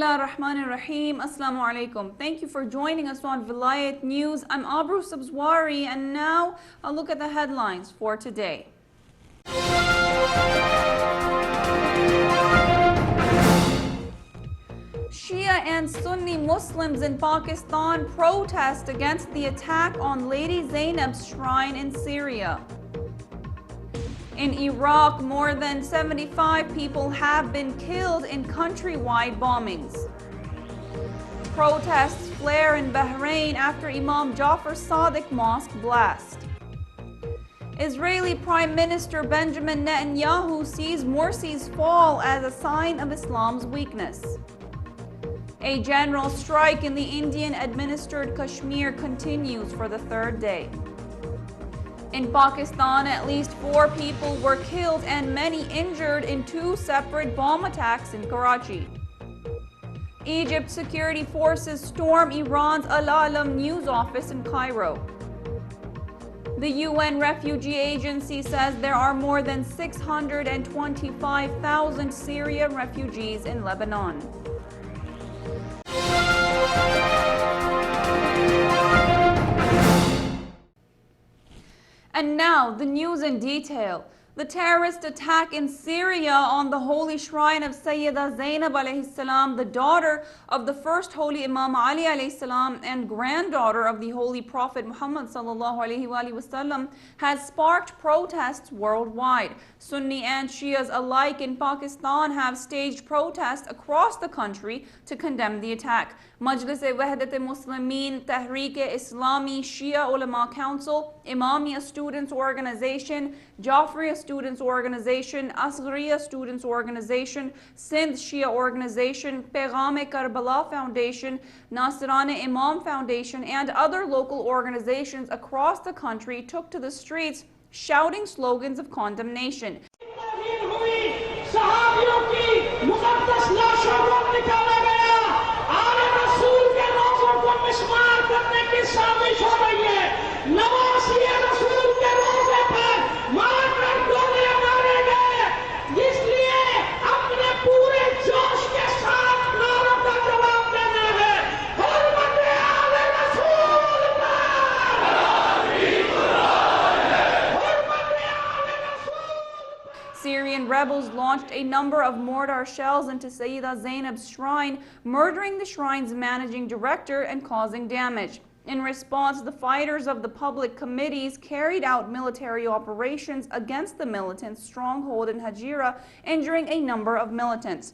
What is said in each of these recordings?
Bismillah ar-Rahman ar-Rahim. Assalamu alaikum. Thank you for joining us on Velayat News. I'm Abroo Sabzwari, and now I'll look at the headlines for today. Shia and Sunni Muslims in Pakistan protest against the attack on Syeda Zainab's shrine in Syria. In Iraq, more than 75 people have been killed in countrywide bombings. Protests flare in Bahrain after Imam Jafar Sadiq mosque blast. Israeli Prime Minister Benjamin Netanyahu sees Morsi's fall as a sign of Islam's weakness. A general strike in the Indian-administered Kashmir continues for the third day. In Pakistan, at least 4 people were killed and many injured in 2 separate bomb attacks in Karachi. Egypt's security forces storm Iran's Al-Alam news office in Cairo. The UN Refugee Agency says there are more than 625,000 Syrian refugees in Lebanon. And now, the news in detail. The terrorist attack in Syria on the holy shrine of Syeda Zainab alayhi salam, the daughter of the first holy Imam Ali alayhi salam and granddaughter of the holy Prophet Muhammad sallallahu alayhi wasallam, has sparked protests worldwide. Sunni and Shias alike in Pakistan have staged protests across the country to condemn the attack. Majlis-e-Wahdat Muslimin, Tehreek-e-Islami, Shia Ulama Council, Imamiyya Students Organization, Jafriya Students Organization, Asghariya Students Organization, Sindh Shia Organization, Paigham-e-Karbala Foundation, Nasirane Imam Foundation, and other local organizations across the country took to the streets shouting slogans of condemnation. Syrian rebels launched a number of mortar shells into Syeda Zainab's shrine, murdering the shrine's managing director and causing damage. In response, the fighters of the public committees carried out military operations against the militant stronghold in Hajira, injuring a number of militants.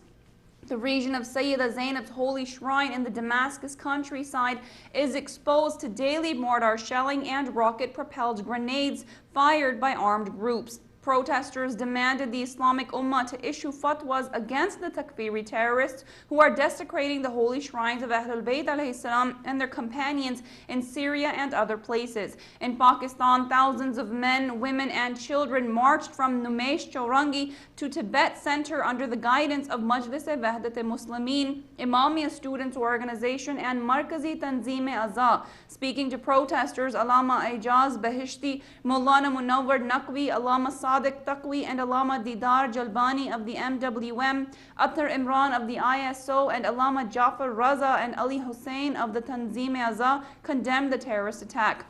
The region of Syeda Zainab's holy shrine in the Damascus countryside is exposed to daily mortar shelling and rocket-propelled grenades fired by armed groups. Protesters demanded the Islamic Ummah to issue fatwas against the Takfiri terrorists who are desecrating the holy shrines of Ahlul Bayt alayhi salam and their companions in Syria and other places. In Pakistan, thousands of men, women, and children marched from Numesh Chaurangi to Tibet Center under the guidance of Majlis-e-Wahdat Muslimin, Imamiyya Students Organization, and Markazi Tanzeem-e-Azza. Speaking to protesters, Allama Ijaz Bahishti, Maulana Munawwar Naqvi, Allama Sadiq Taqwi, and Allama Didar Jalbani of the MWM, Athar Imran of the ISO, and Allama Jafar Raza and Ali Hussain of the Tanzeem-e-Azza condemned the terrorist attack.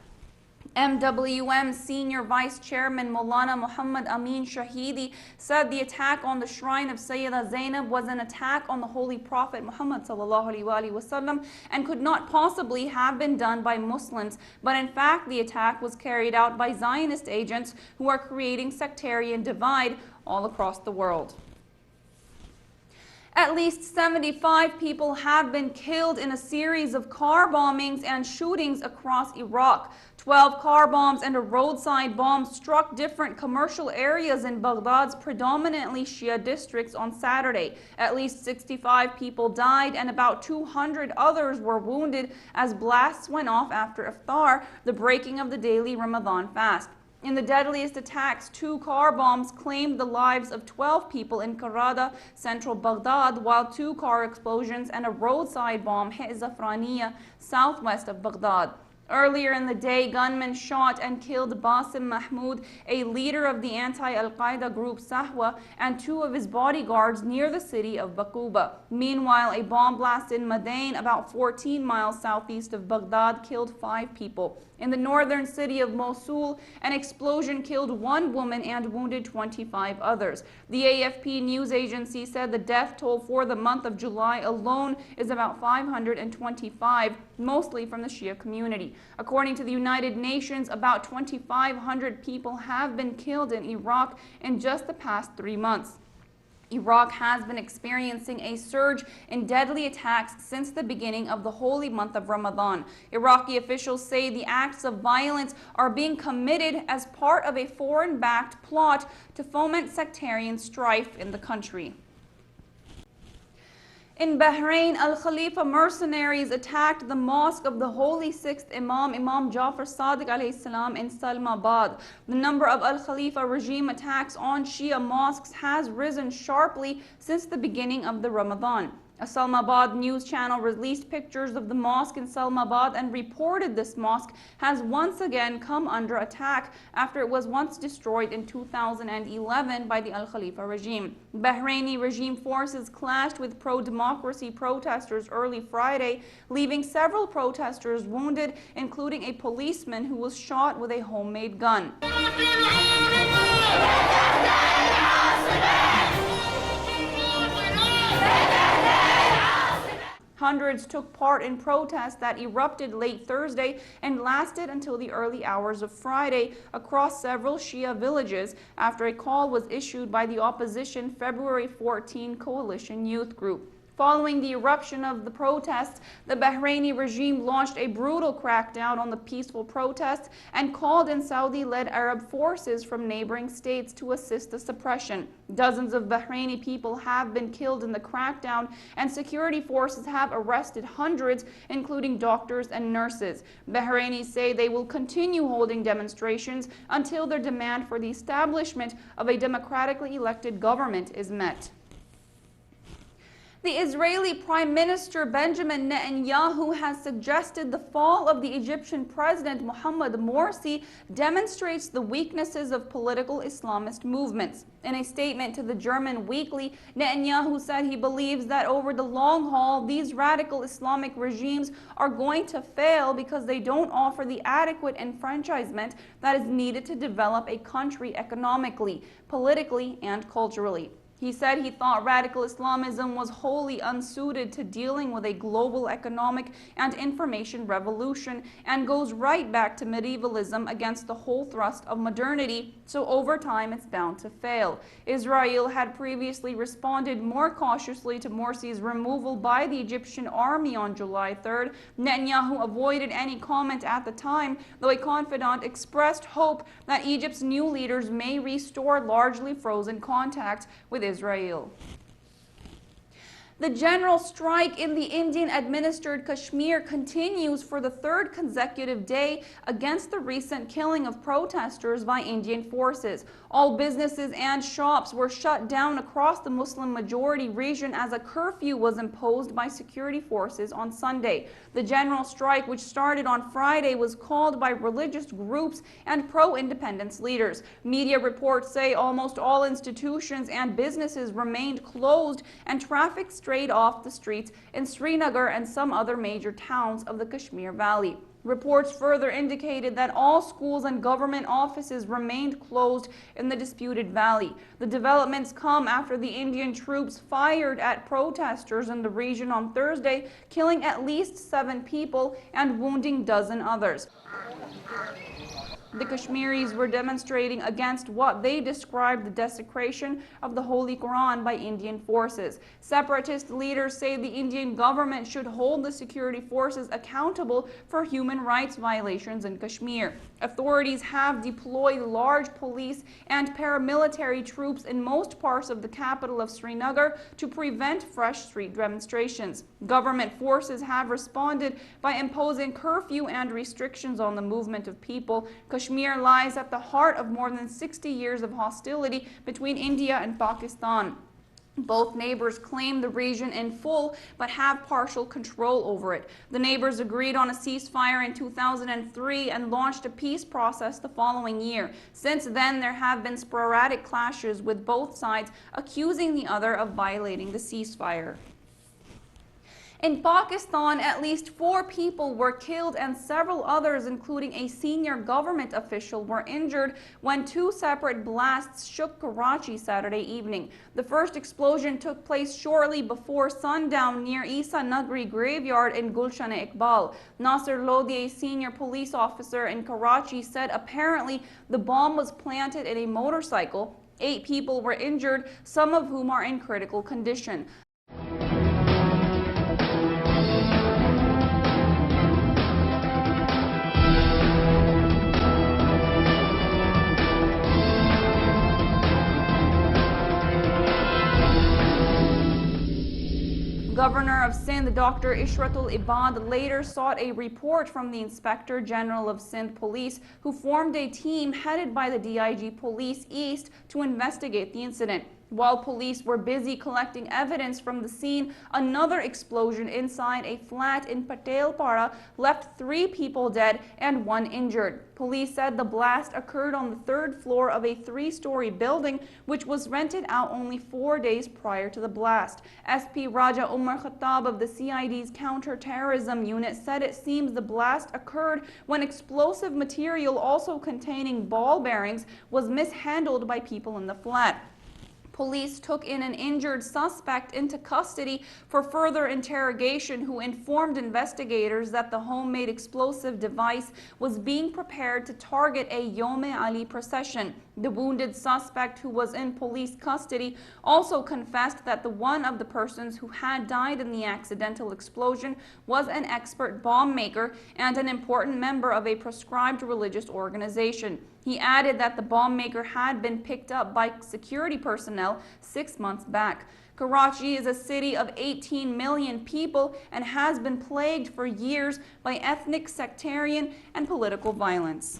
MWM Senior Vice Chairman Maulana Muhammad Amin Shahidi said the attack on the shrine of Syeda Zainab was an attack on the Holy Prophet Muhammad ﷺ and could not possibly have been done by Muslims, but in fact the attack was carried out by Zionist agents who are creating sectarian divide all across the world. At least 75 people have been killed in a series of car bombings and shootings across Iraq. 12 car bombs and a roadside bomb struck different commercial areas in Baghdad's predominantly Shia districts on Saturday. At least 65 people died and about 200 others were wounded as blasts went off after iftar, the breaking of the daily Ramadan fast. In the deadliest attacks, 2 car bombs claimed the lives of 12 people in Karada, central Baghdad, while 2 car explosions and a roadside bomb hit Zafraniya, southwest of Baghdad. Earlier in the day, gunmen shot and killed Basim Mahmoud, a leader of the anti-Al-Qaeda group Sahwa, and two of his bodyguards near the city of Baquba. Meanwhile, a bomb blast in Madain, about 14 miles southeast of Baghdad, killed 5 people. In the northern city of Mosul, an explosion killed 1 woman and wounded 25 others. The AFP news agency said the death toll for the month of July alone is about 525, mostly from the Shia community. According to the United Nations, about 2,500 people have been killed in Iraq in just the past 3 months. Iraq has been experiencing a surge in deadly attacks since the beginning of the holy month of Ramadan. Iraqi officials say the acts of violence are being committed as part of a foreign-backed plot to foment sectarian strife in the country. In Bahrain, Al-Khalifa mercenaries attacked the mosque of the holy sixth Imam, Imam Jafar Sadiq alayhi salam, in Islamabad. The number of Al-Khalifa regime attacks on Shia mosques has risen sharply since the beginning of the Ramadan. A Islamabad news channel released pictures of the mosque in Islamabad and reported this mosque has once again come under attack after it was once destroyed in 2011 by the Al-Khalifa regime. Bahraini regime forces clashed with pro-democracy protesters early Friday, leaving several protesters wounded, including a policeman who was shot with a homemade gun. Hundreds took part in protests that erupted late Thursday and lasted until the early hours of Friday across several Shia villages after a call was issued by the opposition February 14 coalition youth group. Following the eruption of the protests, the Bahraini regime launched a brutal crackdown on the peaceful protests and called in Saudi-led Arab forces from neighboring states to assist the suppression. Dozens of Bahraini people have been killed in the crackdown, and security forces have arrested hundreds, including doctors and nurses. Bahrainis say they will continue holding demonstrations until their demand for the establishment of a democratically elected government is met. The Israeli Prime Minister Benjamin Netanyahu has suggested the fall of the Egyptian President Mohamed Morsi demonstrates the weaknesses of political Islamist movements. In a statement to the German Weekly, Netanyahu said he believes that over the long haul, these radical Islamic regimes are going to fail because they don't offer the adequate enfranchisement that is needed to develop a country economically, politically, and culturally. He said he thought radical Islamism was wholly unsuited to dealing with a global economic and information revolution and goes right back to medievalism against the whole thrust of modernity, so over time it's bound to fail. Israel had previously responded more cautiously to Morsi's removal by the Egyptian army on July 3rd. Netanyahu avoided any comment at the time, though a confidant expressed hope that Egypt's new leaders may restore largely frozen contact with Israel. The general strike in the Indian-administered Kashmir continues for the 3rd consecutive day against the recent killing of protesters by Indian forces. All businesses and shops were shut down across the Muslim-majority region as a curfew was imposed by security forces on Sunday. The general strike, which started on Friday, was called by religious groups and pro-independence leaders. Media reports say almost all institutions and businesses remained closed and traffic strayed off the streets in Srinagar and some other major towns of the Kashmir Valley. Reports further indicated that all schools and government offices remained closed in the disputed valley. The developments come after the Indian troops fired at protesters in the region on Thursday, killing at least 7 people and wounding dozen others. The Kashmiris were demonstrating against what they described the desecration of the Holy Quran by Indian forces. Separatist leaders say the Indian government should hold the security forces accountable for human rights violations in Kashmir. Authorities have deployed large police and paramilitary troops in most parts of the capital of Srinagar to prevent fresh street demonstrations. Government forces have responded by imposing curfew and restrictions on the movement of people. Kashmir lies at the heart of more than 60 years of hostility between India and Pakistan. Both neighbors claim the region in full, but have partial control over it. The neighbors agreed on a ceasefire in 2003 and launched a peace process the following year. Since then, there have been sporadic clashes, with both sides accusing the other of violating the ceasefire. In Pakistan, at least 4 people were killed and several others, including a senior government official, were injured when 2 separate blasts shook Karachi Saturday evening. The first explosion took place shortly before sundown near Isa Nagri graveyard in Gulshan-e-Iqbal. Nasir Lodi, a senior police officer in Karachi, said apparently the bomb was planted in a motorcycle. 8 people were injured, some of whom are in critical condition. Governor of Sindh, Dr. Ishratul Ibad, later sought a report from the Inspector General of Sindh Police, who formed a team headed by the DIG Police East to investigate the incident. While police were busy collecting evidence from the scene, another explosion inside a flat in Patelpara left 3 people dead and 1 injured. Police said the blast occurred on the 3rd floor of a 3-story building, which was rented out only 4 days prior to the blast. SP Raja Umar Khattab of the CID's counter-terrorism unit said it seems the blast occurred when explosive material, also containing ball bearings, was mishandled by people in the flat. Police took in an injured suspect into custody for further interrogation, who informed investigators that the homemade explosive device was being prepared to target a Yom Ali procession. The wounded suspect, who was in police custody, also confessed that one of the persons who had died in the accidental explosion was an expert bomb maker and an important member of a proscribed religious organization. He added that the bomb maker had been picked up by security personnel 6 months back. Karachi is a city of 18 million people and has been plagued for years by ethnic, sectarian, and political violence.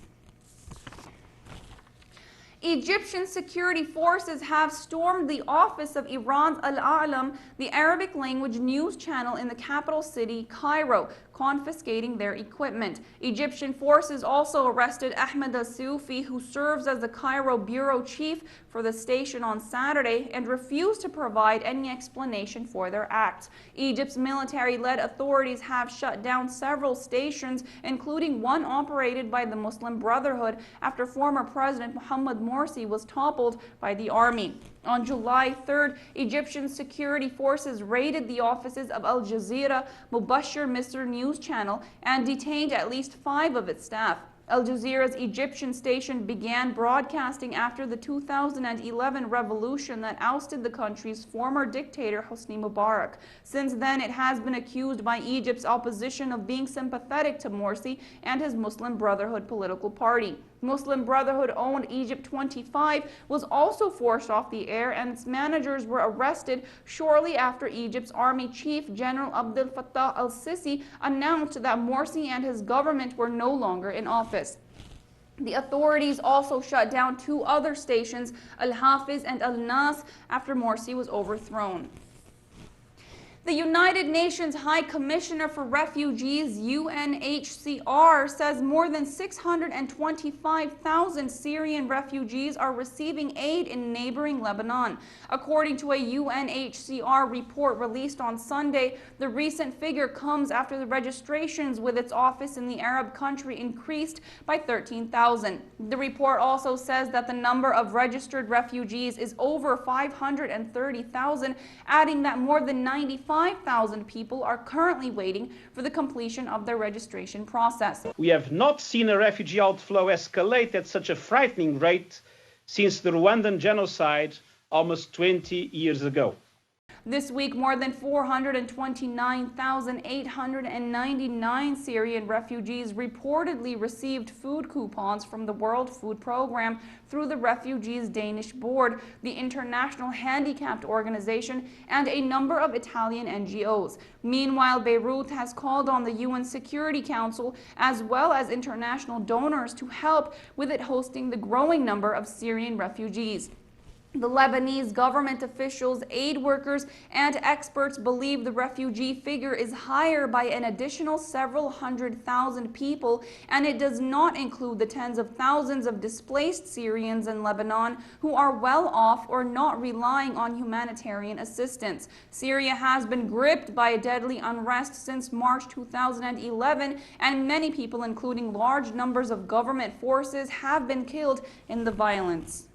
Egyptian security forces have stormed the office of Iran's Al-A'lam, the Arabic language news channel in the capital city, Cairo, confiscating their equipment. Egyptian forces also arrested Ahmed al-Soufi, who serves as the Cairo bureau chief for the station, on Saturday, and refused to provide any explanation for their acts. Egypt's military-led authorities have shut down several stations, including one operated by the Muslim Brotherhood, after former President Mohammed Morsi was toppled by the army. On July 3rd, Egyptian security forces raided the offices of Al Jazeera, Mubashir Misr news channel, and detained at least 5 of its staff. Al Jazeera's Egyptian station began broadcasting after the 2011 revolution that ousted the country's former dictator Hosni Mubarak. Since then, it has been accused by Egypt's opposition of being sympathetic to Morsi and his Muslim Brotherhood political party. Muslim Brotherhood-owned Egypt 25 was also forced off the air, and its managers were arrested shortly after Egypt's Army Chief General Abdel Fattah al-Sisi announced that Morsi and his government were no longer in office. The authorities also shut down 2 other stations, Al-Hafiz and Al-Nas, after Morsi was overthrown. The United Nations High Commissioner for Refugees, UNHCR, says more than 625,000 Syrian refugees are receiving aid in neighboring Lebanon. According to a UNHCR report released on Sunday, the recent figure comes after the registrations with its office in the Arab country increased by 13,000. The report also says that the number of registered refugees is over 530,000, adding that more than 95,000 people are currently waiting for the completion of their registration process. We have not seen a refugee outflow escalate at such a frightening rate since the Rwandan genocide almost 20 years ago. This week, more than 429,899 Syrian refugees reportedly received food coupons from the World Food Programme through the Refugees Danish Board, the International Handicapped Organization, and a number of Italian NGOs. Meanwhile, Beirut has called on the UN Security Council as well as international donors to help with it hosting the growing number of Syrian refugees. The Lebanese government officials, aid workers, and experts believe the refugee figure is higher by an additional several 100,000 people, and it does not include the tens of thousands of displaced Syrians in Lebanon who are well off or not relying on humanitarian assistance. Syria has been gripped by a deadly unrest since March 2011, and many people, including large numbers of government forces, have been killed in the violence.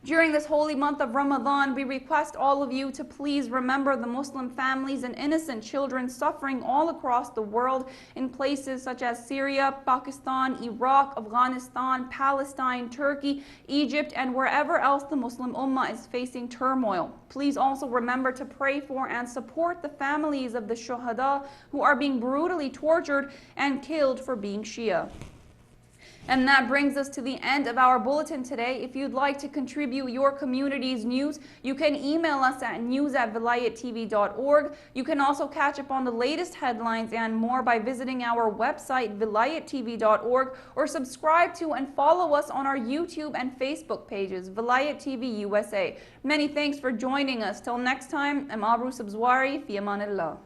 During this holy month of Ramadan, we request all of you to please remember the Muslim families and innocent children suffering all across the world in places such as Syria, Pakistan, Iraq, Afghanistan, Palestine, Turkey, Egypt, and wherever else the Muslim Ummah is facing turmoil. Please also remember to pray for and support the families of the Shuhada who are being brutally tortured and killed for being Shia. And that brings us to the end of our bulletin today. If you'd like to contribute your community's news, you can email us at news@VelayatTV.org. You can also catch up on the latest headlines and more by visiting our website, VelayatTV.org, or subscribe to and follow us on our YouTube and Facebook pages, Velayat TV USA. Many thanks for joining us. Till next time, I'm Abroo Sabzwari. Fi amanillah.